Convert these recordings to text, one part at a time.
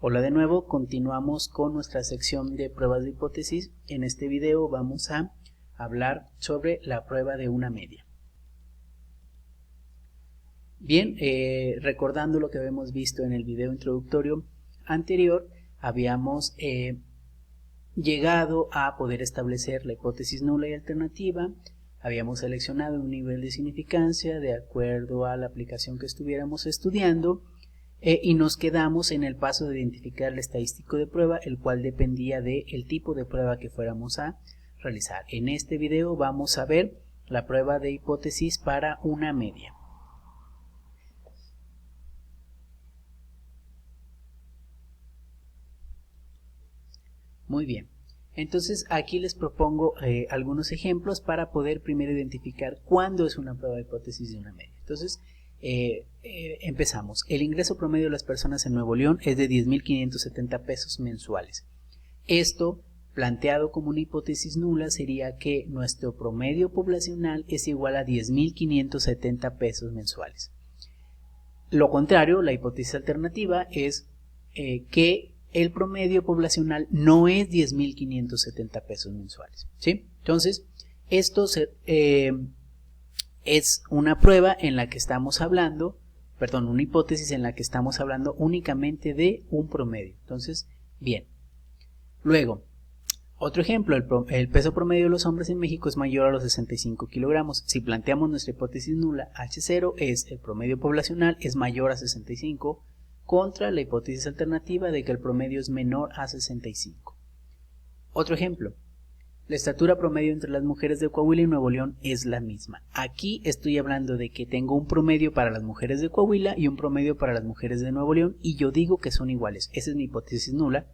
Hola de nuevo, continuamos con nuestra sección de pruebas de hipótesis. En este video vamos a hablar sobre la prueba de una media. Bien, recordando lo que habíamos visto en el video introductorio anterior, habíamos llegado a poder establecer la hipótesis nula y alternativa. Habíamos seleccionado un nivel de significancia de acuerdo a la aplicación que estuviéramos estudiando. Y nos quedamos en el paso de identificar el estadístico de prueba, el cual dependía del tipo de prueba que fuéramos a realizar. En este video vamos a ver la prueba de hipótesis para una media. Muy bien, entonces aquí les propongo algunos ejemplos para poder primero identificar cuándo es una prueba de hipótesis de una media. Entonces, empezamos. El ingreso promedio de las personas en Nuevo León es de 10.570 pesos mensuales. Esto, planteado como una hipótesis nula, sería que nuestro promedio poblacional es igual a 10.570 pesos mensuales. Lo contrario, la hipótesis alternativa es que el promedio poblacional no es 10.570 pesos mensuales, ¿sí? Entonces, esto es una prueba en la que estamos hablando, una hipótesis en la que estamos hablando únicamente de un promedio. Entonces, bien. Luego, otro ejemplo, el peso promedio de los hombres en México es mayor a los 65 kilogramos. Si planteamos nuestra hipótesis nula, H0 es el promedio poblacional es mayor a 65 contra la hipótesis alternativa de que el promedio es menor a 65. Otro ejemplo. La estatura promedio entre las mujeres de Coahuila y Nuevo León es la misma. Aquí estoy hablando de que tengo un promedio para las mujeres de Coahuila y un promedio para las mujeres de Nuevo León y yo digo que son iguales. Esa es mi hipótesis nula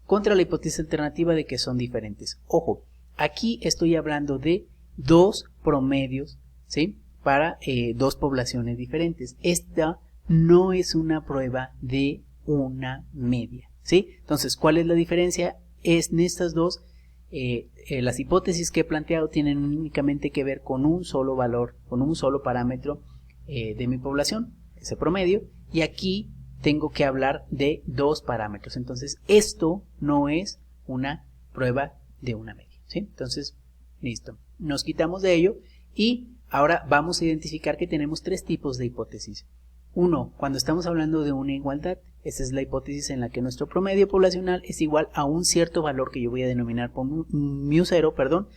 contra la hipótesis alternativa de que son diferentes. Ojo, aquí estoy hablando de dos promedios, ¿sí? Para dos poblaciones diferentes. Esta no es una prueba de una media, ¿sí? Entonces, ¿cuál es la diferencia? En estas dos las hipótesis que he planteado tienen únicamente que ver con un solo valor, con un solo parámetro de mi población, ese promedio, y aquí tengo que hablar de dos parámetros. Entonces, esto no es una prueba de una media, ¿sí? Entonces, listo. Nos quitamos de ello y ahora vamos a identificar que tenemos tres tipos de hipótesis. Uno, cuando estamos hablando de una igualdad, esa es la hipótesis en la que nuestro promedio poblacional es igual a un cierto valor que yo voy a denominar por mu0,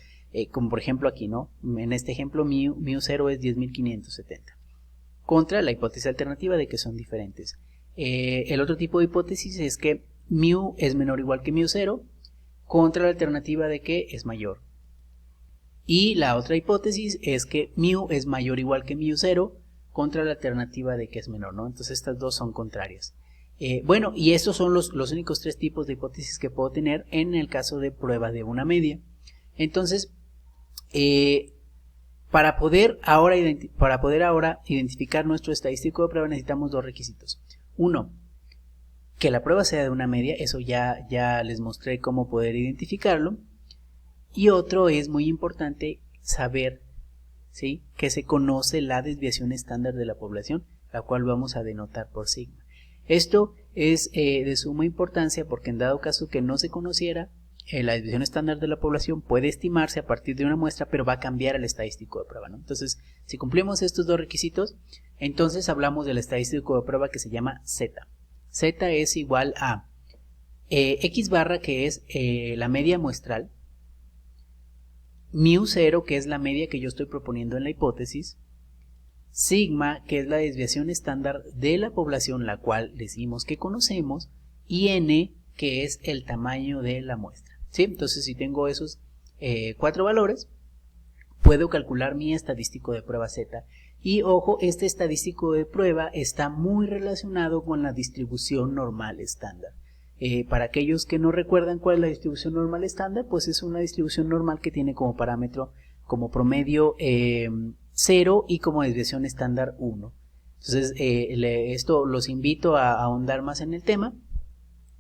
como por ejemplo aquí, ¿no? En este ejemplo mu0 es 10.570, contra la hipótesis alternativa de que son diferentes. El otro tipo de hipótesis es que mu es menor o igual que mu0, contra la alternativa de que es mayor. Y la otra hipótesis es que mu es mayor o igual que mu0, contra la alternativa de que es menor, ¿no? Entonces estas dos son contrarias. Bueno, y estos son los únicos tres tipos de hipótesis que puedo tener en el caso de prueba de una media. Entonces, para poder ahora identificar nuestro estadístico de prueba necesitamos dos requisitos. Uno, que la prueba sea de una media, eso ya les mostré cómo poder identificarlo. Y otro es muy importante saber, ¿sí?, que se conoce la desviación estándar de la población, la cual vamos a denotar por sigma. Esto es de suma importancia porque en dado caso que no se conociera, la desviación estándar de la población puede estimarse a partir de una muestra, pero va a cambiar el estadístico de prueba, ¿no? Entonces, si cumplimos estos dos requisitos, entonces hablamos del estadístico de prueba que se llama Z. Z es igual a X barra, que es la media muestral, mu0, que es la media que yo estoy proponiendo en la hipótesis, sigma, que es la desviación estándar de la población, la cual decimos que conocemos, y n, que es el tamaño de la muestra, ¿sí? Entonces, si tengo esos cuatro valores, puedo calcular mi estadístico de prueba Z. Y ojo, este estadístico de prueba está muy relacionado con la distribución normal estándar. Para aquellos que no recuerdan cuál es la distribución normal estándar, pues es una distribución normal que tiene como parámetro, como promedio 0 y como desviación estándar 1. Entonces, esto los invito a ahondar más en el tema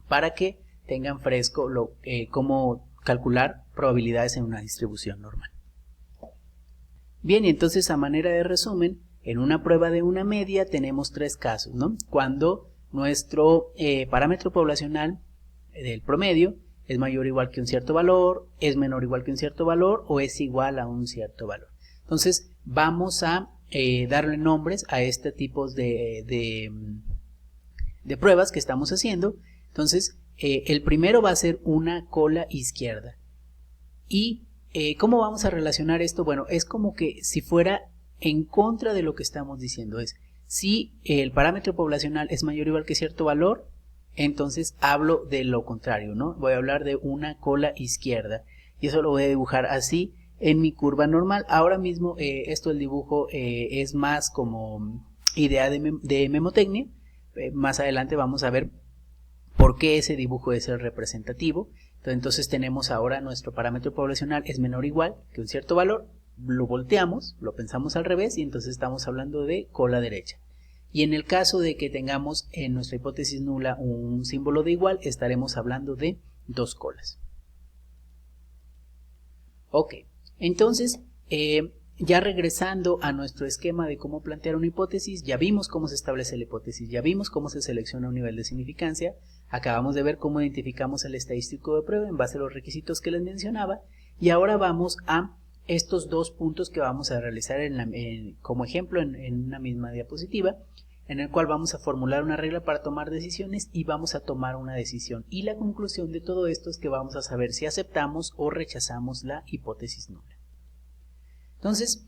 para que tengan fresco cómo calcular probabilidades en una distribución normal. Bien, y entonces a manera de resumen, en una prueba de una media tenemos tres casos, ¿no? Cuando nuestro parámetro poblacional del promedio es mayor o igual que un cierto valor, es menor o igual que un cierto valor o es igual a un cierto valor. Entonces vamos a darle nombres a este tipo de pruebas que estamos haciendo. Entonces el primero va a ser una cola izquierda. ¿Y cómo vamos a relacionar esto? Bueno, es como que si fuera en contra de lo que estamos diciendo. Es si el parámetro poblacional es mayor o igual que cierto valor, entonces hablo de lo contrario, ¿no? Voy a hablar de una cola izquierda y eso lo voy a dibujar así en mi curva normal. Ahora mismo esto del dibujo es más como idea de memotecnia. Más adelante vamos a ver por qué ese dibujo es el representativo. Entonces tenemos ahora nuestro parámetro poblacional es menor o igual que un cierto valor, lo volteamos, lo pensamos al revés y entonces estamos hablando de cola derecha. Y en el caso de que tengamos en nuestra hipótesis nula un símbolo de igual, estaremos hablando de dos colas. Ok, entonces ya regresando a nuestro esquema de cómo plantear una hipótesis, ya vimos cómo se establece la hipótesis, ya vimos cómo se selecciona un nivel de significancia, acabamos de ver cómo identificamos el estadístico de prueba en base a los requisitos que les mencionaba, y ahora vamos a estos dos puntos que vamos a realizar como ejemplo en una misma diapositiva, en el cual vamos a formular una regla para tomar decisiones y vamos a tomar una decisión. Y la conclusión de todo esto es que vamos a saber si aceptamos o rechazamos la hipótesis nula. Entonces,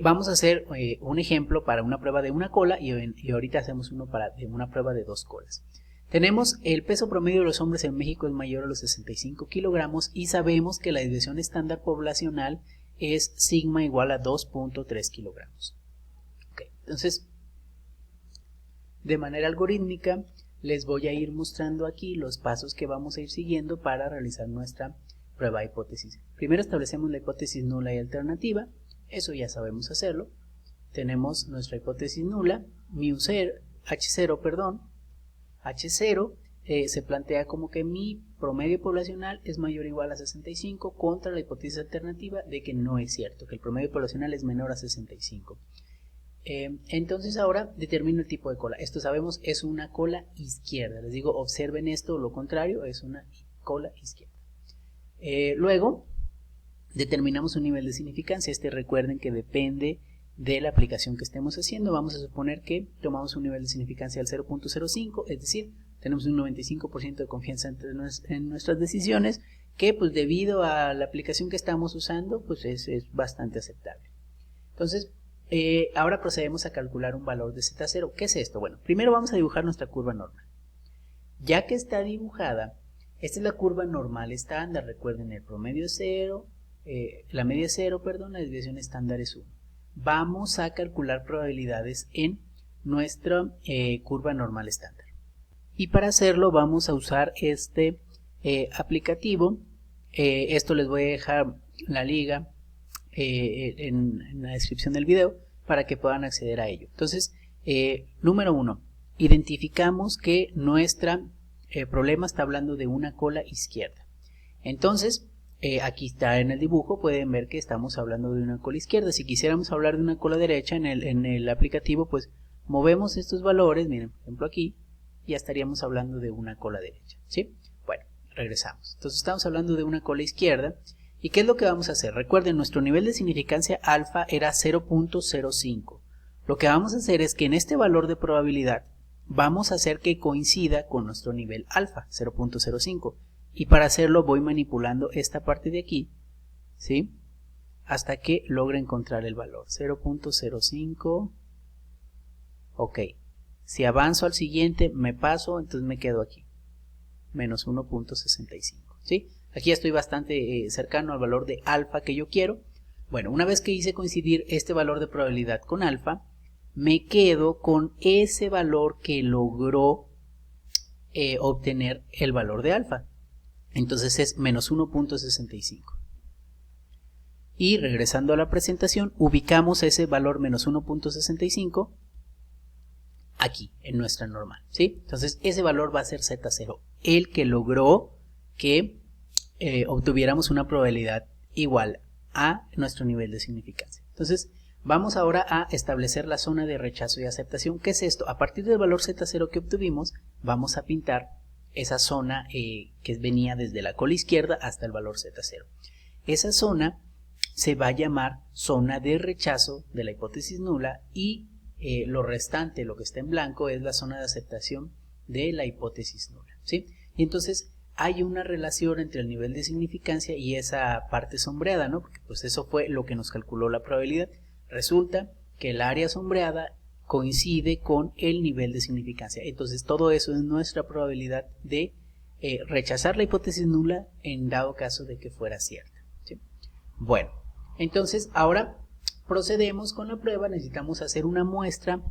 vamos a hacer un ejemplo para una prueba de una cola y ahorita hacemos uno para una prueba de dos colas. Tenemos el peso promedio de los hombres en México es mayor a los 65 kilogramos y sabemos que la desviación estándar poblacional es sigma igual a 2.3 kilogramos. Okay, entonces, de manera algorítmica les voy a ir mostrando aquí los pasos que vamos a ir siguiendo para realizar nuestra prueba de hipótesis. Primero establecemos la hipótesis nula y alternativa, eso ya sabemos hacerlo. Tenemos nuestra hipótesis nula, H0 se plantea como que mi promedio poblacional es mayor o igual a 65 contra la hipótesis alternativa de que no es cierto, que el promedio poblacional es menor a 65. Entonces ahora determino el tipo de cola. Esto sabemos es una cola izquierda. Les digo, observen esto, lo contrario es una cola izquierda. Luego determinamos un nivel de significancia. Recuerden que depende de la aplicación que estemos haciendo. Vamos a suponer que tomamos un nivel de significancia del 0.05, es decir, tenemos un 95% de confianza en nuestras decisiones, que pues debido a la aplicación que estamos usando pues es bastante aceptable. Entonces ahora procedemos a calcular un valor de Z0. ¿Qué es esto? Bueno, primero vamos a dibujar nuestra curva normal. Ya que está dibujada, esta es la curva normal estándar. Recuerden, el promedio es 0, la media es 0, la desviación estándar es 1. Vamos a calcular probabilidades en nuestra curva normal estándar. Y para hacerlo vamos a usar este aplicativo. Esto les voy a dejar la liga en la descripción del video para que puedan acceder a ello. Entonces, número 1, identificamos que nuestro problema está hablando de una cola izquierda. Entonces, aquí está en el dibujo, pueden ver que estamos hablando de una cola izquierda. Si quisiéramos hablar de una cola derecha en el aplicativo, pues movemos estos valores, miren, por ejemplo aquí, y ya estaríamos hablando de una cola derecha, ¿sí? Bueno, regresamos. Entonces estamos hablando de una cola izquierda. ¿Y qué es lo que vamos a hacer? Recuerden, nuestro nivel de significancia alfa era 0.05. Lo que vamos a hacer es que en este valor de probabilidad vamos a hacer que coincida con nuestro nivel alfa, 0.05. Y para hacerlo voy manipulando esta parte de aquí, ¿sí? Hasta que logre encontrar el valor, 0.05. Ok. Si avanzo al siguiente, me paso, entonces me quedo aquí, menos 1.65, ¿sí? Aquí ya estoy bastante cercano al valor de alfa que yo quiero. Bueno, una vez que hice coincidir este valor de probabilidad con alfa, me quedo con ese valor que logró obtener el valor de alfa. Entonces es menos 1.65. Y regresando a la presentación, ubicamos ese valor menos 1.65 aquí, en nuestra normal, ¿sí? Entonces ese valor va a ser Z0, el que logró que obtuviéramos una probabilidad igual a nuestro nivel de significancia. Entonces Vamos ahora a establecer la zona de rechazo y aceptación. ¿Qué es esto? A partir del valor Z0 que obtuvimos, vamos a pintar esa zona que venía desde la cola izquierda hasta el valor Z0. Esa zona se va a llamar zona de rechazo de la hipótesis nula y lo restante, lo que está en blanco, es la zona de aceptación de la hipótesis nula, ¿sí? Y entonces hay una relación entre el nivel de significancia y esa parte sombreada, ¿no? Porque pues eso fue lo que nos calculó la probabilidad. Resulta que el área sombreada coincide con el nivel de significancia. Entonces todo eso es nuestra probabilidad de rechazar la hipótesis nula en dado caso de que fuera cierta, ¿sí? Bueno, entonces ahora procedemos con la prueba. Necesitamos hacer una muestra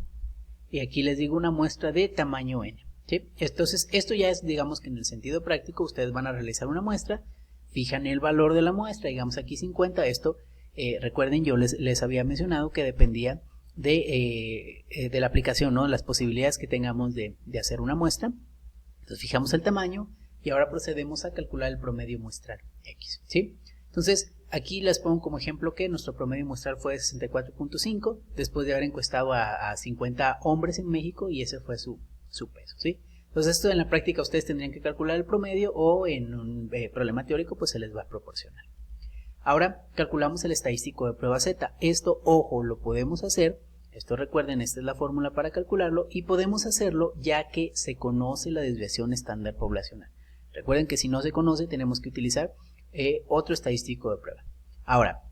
y aquí les digo una muestra de tamaño n, ¿sí? Entonces esto ya es, digamos que en el sentido práctico, ustedes van a realizar una muestra, fijan el valor de la muestra, digamos aquí 50, esto recuerden, yo les había mencionado que dependía de la aplicación, ¿no? Las posibilidades que tengamos de hacer una muestra. Entonces fijamos el tamaño y ahora procedemos a calcular el promedio muestral X, ¿sí? Entonces aquí les pongo como ejemplo que nuestro promedio muestral fue de 64.5 después de haber encuestado a 50 hombres en México y ese fue su peso, ¿sí? Entonces esto en la práctica ustedes tendrían que calcular el promedio o en un problema teórico pues se les va a proporcionar. Ahora calculamos el estadístico de prueba Z. Esto, ojo, lo podemos hacer, esto recuerden, esta es la fórmula para calcularlo y podemos hacerlo ya que se conoce la desviación estándar poblacional. Recuerden que si no se conoce tenemos que utilizar otro estadístico de prueba. Ahora,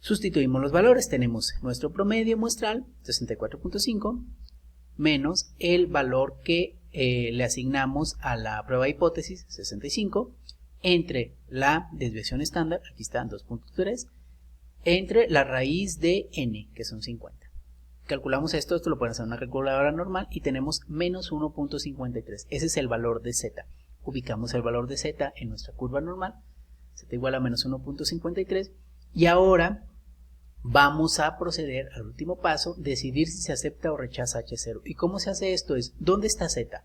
sustituimos los valores, tenemos nuestro promedio muestral, 64.5, menos el valor que le asignamos a la prueba de hipótesis, 65, entre la desviación estándar, aquí está 2.3, entre la raíz de n, que son 50. Calculamos esto lo pueden hacer en una calculadora normal y tenemos menos 1.53, ese es el valor de z. Ubicamos el valor de z en nuestra curva normal, z igual a menos 1.53 y ahora vamos a proceder al último paso, decidir si se acepta o rechaza H0. ¿Y cómo se hace esto? Es, ¿dónde está z?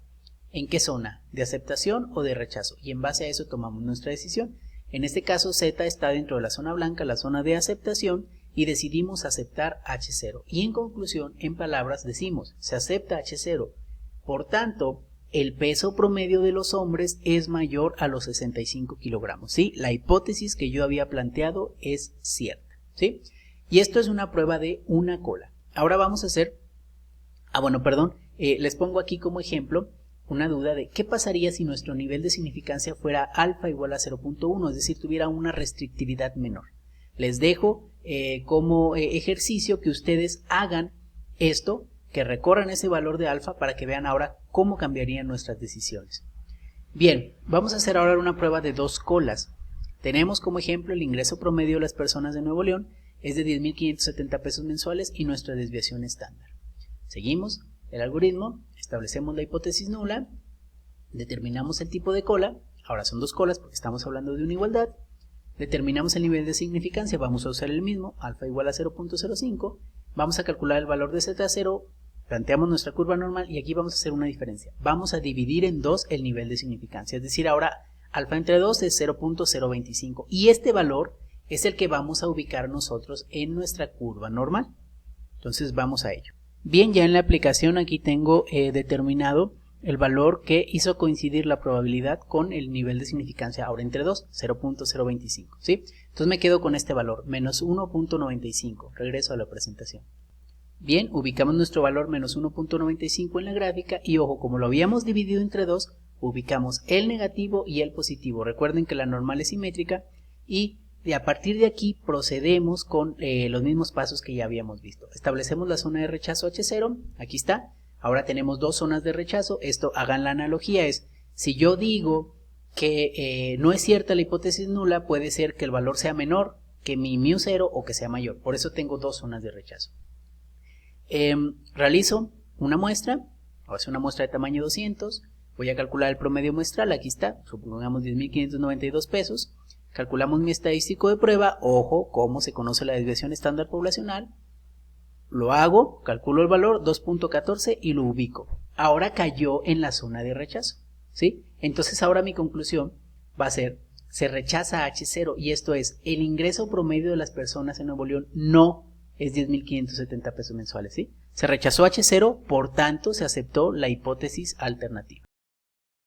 ¿En qué zona? ¿De aceptación o de rechazo? Y en base a eso tomamos nuestra decisión. En este caso z está dentro de la zona blanca, la zona de aceptación, y decidimos aceptar H0. Y en conclusión, en palabras decimos, se acepta H0. Por tanto, el peso promedio de los hombres es mayor a los 65 kilogramos, ¿sí? La hipótesis que yo había planteado es cierta, ¿sí? Y esto es una prueba de una cola. Ahora vamos a hacer, les pongo aquí como ejemplo una duda de qué pasaría si nuestro nivel de significancia fuera alfa igual a 0.1, es decir, tuviera una restrictividad menor. Les dejo como ejercicio que ustedes hagan esto, que recorran ese valor de alfa para que vean ahora cómo cambiarían nuestras decisiones. Bien, vamos a hacer ahora una prueba de dos colas. Tenemos como ejemplo el ingreso promedio de las personas de Nuevo León es de 10.570 pesos mensuales y nuestra desviación estándar. Seguimos el algoritmo, establecemos la hipótesis nula, determinamos el tipo de cola, ahora son dos colas porque estamos hablando de una igualdad, determinamos el nivel de significancia, vamos a usar el mismo, alfa igual a 0.05, vamos a calcular el valor de Z0, planteamos nuestra curva normal y aquí vamos a hacer una diferencia. Vamos a dividir en 2 el nivel de significancia, es decir, ahora alfa entre 2 es 0.025 y este valor es el que vamos a ubicar nosotros en nuestra curva normal. Entonces vamos a ello. Bien, ya en la aplicación aquí tengo determinado el valor que hizo coincidir la probabilidad con el nivel de significancia ahora entre 2, 0.025, ¿sí? Entonces me quedo con este valor, menos 1.95. Regreso a la presentación. Bien, ubicamos nuestro valor menos 1.95 en la gráfica y ojo, como lo habíamos dividido entre 2, ubicamos el negativo y el positivo. Recuerden que la normal es simétrica y a partir de aquí procedemos con los mismos pasos que ya habíamos visto. Establecemos la zona de rechazo H0, aquí está. Ahora tenemos dos zonas de rechazo. Esto, hagan la analogía, es si yo digo que no es cierta la hipótesis nula, puede ser que el valor sea menor que mi μ0 o que sea mayor. Por eso tengo dos zonas de rechazo. Realizo una muestra, voy a hacer una muestra de tamaño 200, voy a calcular el promedio muestral, aquí está, supongamos 10.592 pesos. Calculamos mi estadístico de prueba, ojo, cómo se conoce la desviación estándar poblacional. Lo hago, calculo el valor, 2.14 y lo ubico. Ahora cayó en la zona de rechazo, ¿sí? Entonces ahora mi conclusión va a ser, se rechaza H0 y esto es, el ingreso promedio de las personas en Nuevo León no es 10.570 pesos mensuales, ¿sí? Se rechazó H0, por tanto se aceptó la hipótesis alternativa.